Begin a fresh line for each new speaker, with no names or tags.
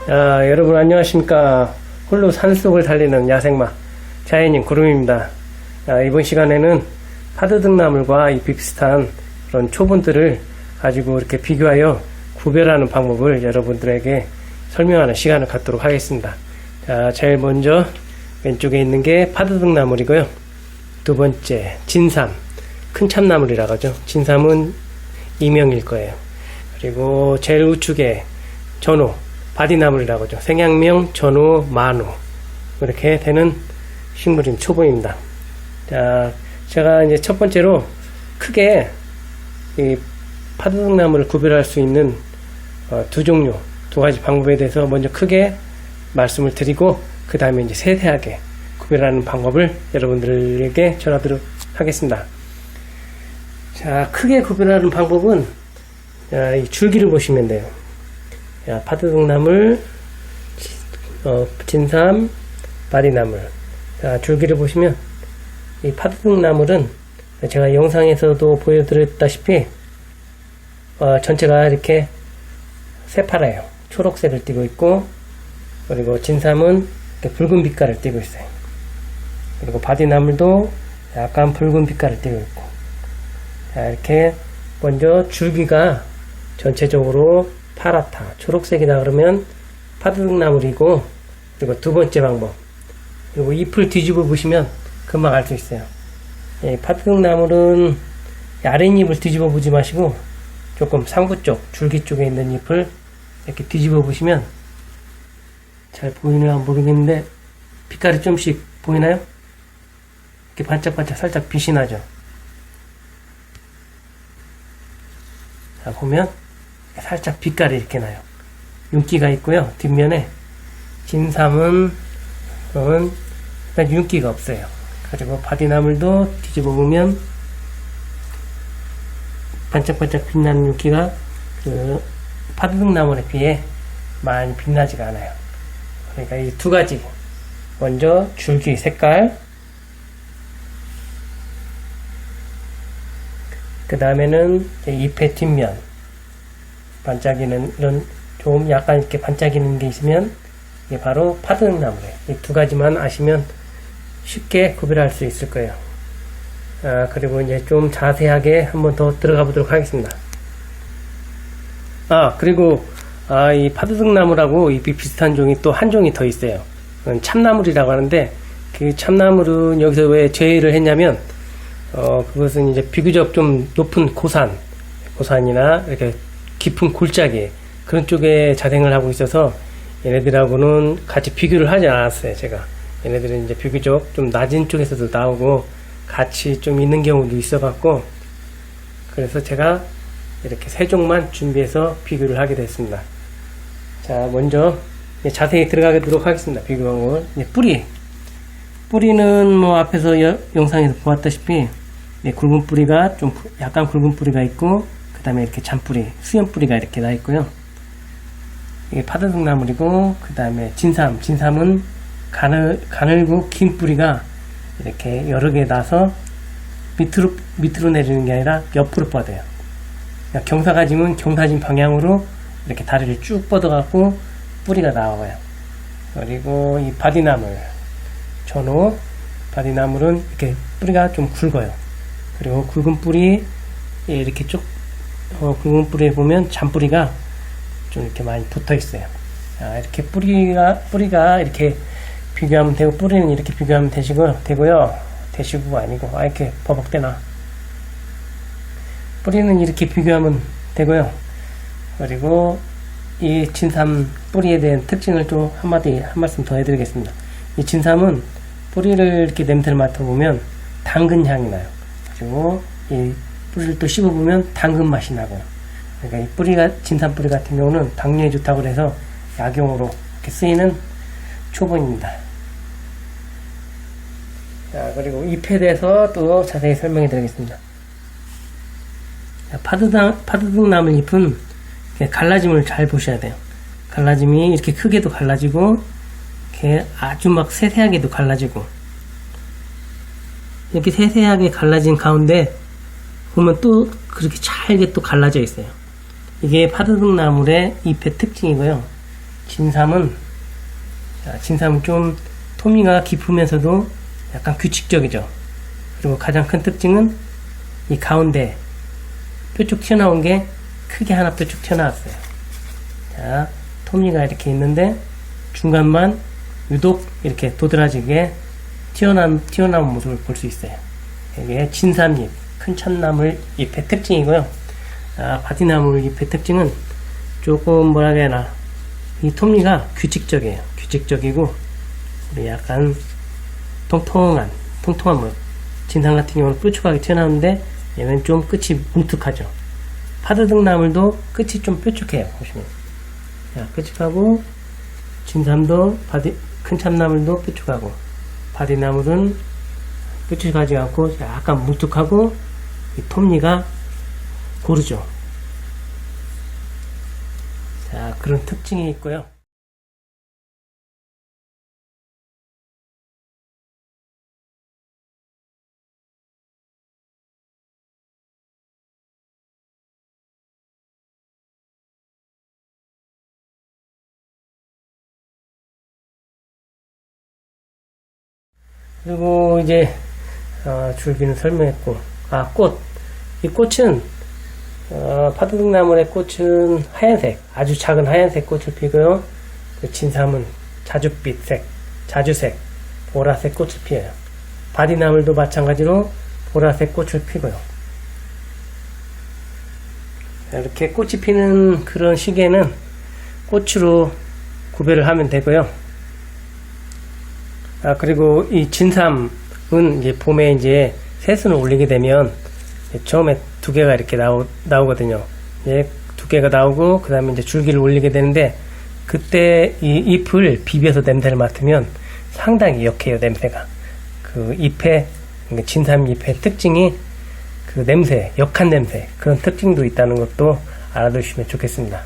여러분 안녕하십니까. 홀로 산속을 달리는 야생마 자연인 구름입니다. 이번 시간에는 파드등나물과 이 비슷한 그런 초본들을 가지고 이렇게 비교하여 구별하는 방법을 여러분들에게 설명하는 시간을 갖도록 하겠습니다. 제일 먼저 왼쪽에 있는 게 파드등나물이고요. 두 번째 진삼, 큰 참나물이라고 하죠. 진삼은 이명일 거예요. 그리고 제일 우측에 전호, 바디나물이라고 하죠. 생양명, 전호, 만호 이렇게 되는 식물인 초보입니다. 자, 제가 이제 첫 번째로 크게 이 파드등나물을 구별할 수 있는 두 종류, 두 가지 방법에 대해서 먼저 크게 말씀을 드리고 그 다음에 이제 세세하게 구별하는 방법을 여러분들에게 전하도록 하겠습니다. 자, 크게 구별하는 방법은 이 줄기를 보시면 돼요. 파드등나물, 진삼, 바디나물. 자, 줄기를 보시면 이 파드등나물은 제가 영상에서도 보여드렸다시피 전체가 이렇게 새파래요. 초록색을 띠고 있고, 그리고 진삼은 이렇게 붉은 빛깔을 띠고 있어요. 그리고 바디나물도 약간 붉은 빛깔을 띠고 있고. 자, 이렇게 먼저 줄기가 전체적으로 파랗다, 초록색이다 그러면 파드등나물이고, 그리고 두 번째 방법, 그리고 잎을 뒤집어 보시면 금방 알 수 있어요. 파드등나물은 아랫잎을 뒤집어 보지 마시고 조금 상부 쪽, 줄기 쪽에 있는 잎을 이렇게 뒤집어 보시면 잘 보이나 모르겠는데 빛깔이 좀씩 보이나요? 이렇게 반짝반짝 살짝 빛이 나죠. 자, 보면 살짝 빛깔이 이렇게 나요. 윤기가 있고요. 뒷면에 진삼은 윤기가 없어요. 그리고 바디나물도 뒤집어 보면 반짝반짝 빛나는 윤기가 그 파드등나물에 비해 많이 빛나지가 않아요. 그러니까 이 두 가지, 먼저 줄기 색깔, 그 다음에는 잎의 뒷면 반짝이는, 이런 좀 약간 이렇게 반짝이는 게 있으면 이게 바로 파드등나물이에요. 이 두 가지만 아시면 쉽게 구별할 수 있을 거예요. 그리고 이제 좀 자세하게 한번 더 들어가 보도록 하겠습니다. 그리고 이 파드등나물하고 이 비슷한 종이 또 한 종이 더 있어요. 그건 참나물이라고 하는데, 그 참나물은 여기서 왜 제외를 했냐면 그것은 이제 비교적 좀 높은 고산이나 이렇게 깊은 골짜기 그런 쪽에 자생을 하고 있어서 얘네들하고는 같이 비교를 하지 않았어요. 제가 얘네들은 이제 비교적 좀 낮은 쪽에서도 나오고 같이 좀 있는 경우도 있어 갖고, 그래서 제가 이렇게 세 종만 준비해서 비교를 하게 됐습니다. 자, 먼저 자세히 들어가도록 하겠습니다. 비교 방법을. 뿌리는 뭐 앞에서 영상에서 보았다시피 굵은 뿌리가 좀 약간 굵은 뿌리가 있고, 그 다음에 이렇게 잔뿌리, 수염 뿌리가 이렇게 나 있고요. 이게 파드등나물이고, 그 다음에 진삼은 가늘고 긴 뿌리가 이렇게 여러 개 나서 밑으로 내리는 게 아니라 옆으로 뻗어요. 그러니까 경사가지면 경사진 방향으로 이렇게 다리를 쭉 뻗어갖고 뿌리가 나와요. 그리고 이 바디나물, 전호, 바디나물은 이렇게 뿌리가 좀 굵어요. 그리고 굵은 뿌리, 이렇게 쭉, 굵은 뿌리에 보면 잔뿌리가 좀 이렇게 많이 붙어 있어요. 자, 이렇게 뿌리가 이렇게 비교하면 되고, 뿌리는 이렇게 비교하면 되고요. 되시고가 아니고, 이렇게 버벅대나. 뿌리는 이렇게 비교하면 되고요. 그리고 이 진삼 뿌리에 대한 특징을 또 한 말씀 더 해드리겠습니다. 이 진삼은 뿌리를 이렇게 냄새를 맡아보면 당근 향이 나요. 그리고 이 뿌리를 또 씹어보면 당근 맛이 나고요. 그러니까 이 진삼 뿌리 같은 경우는 당뇨에 좋다고 해서 약용으로 이렇게 쓰이는 초본입니다. 자, 그리고 잎에 대해서 또 자세히 설명해 드리겠습니다. 파드등나물 잎은 갈라짐을 잘 보셔야 돼요. 갈라짐이 이렇게 크게도 갈라지고, 이렇게 아주 막 세세하게도 갈라지고, 이렇게 세세하게 갈라진 가운데 보면 또 그렇게 잘게 또 갈라져 있어요. 이게 파드등나물의 잎의 특징이고요. 진삼은 좀 토미가 깊으면서도 약간 규칙적이죠. 그리고 가장 큰 특징은 이 가운데 뾰족 튀어나온 게 크게 하나 뾰족 튀어나왔어요. 자, 토미가 이렇게 있는데 중간만 유독 이렇게 도드라지게 튀어나온 모습을 볼 수 있어요. 이게 진삼잎, 큰 참나물 잎의 특징이고요. 바디나물 잎의 특징은 조금 뭐라 해야 되나, 이 토미가 규칙적이에요. 규칙적이고 약간 통통한 뭐 진삼 같은 경우는 뾰족하게 튀어나오는데 얘는 좀 끝이 뭉툭하죠. 파드등 나물도 끝이 좀 뾰족해요. 보시면 뾰족하고, 진삼도 큰 참나물도 뾰족하고, 바디나물은 뾰족하지 않고 약간 뭉툭하고, 이 톱니가 고르죠. 자, 그런 특징이 있고요. 그리고 이제 줄기는 설명했고, 이 꽃은 파도등나물의 꽃은 하얀색, 아주 작은 하얀색 꽃을 피고요. 그 진삼은 자주색, 보라색 꽃을 피어요. 바디나물도 마찬가지로 보라색 꽃을 피고요. 이렇게 꽃이 피는 그런 시기에는 꽃으로 구별을 하면 되고요. 그리고 이 진삼은 이제 봄에 이제 새순을 올리게 되면 처음에 두 개가 이렇게 나오거든요. 두 개가 나오고, 그 다음에 이제 줄기를 올리게 되는데, 그때 이 잎을 비벼서 냄새를 맡으면 상당히 역해요, 냄새가. 그 진삼 잎의 특징이 그 냄새, 역한 냄새, 그런 특징도 있다는 것도 알아두시면 좋겠습니다.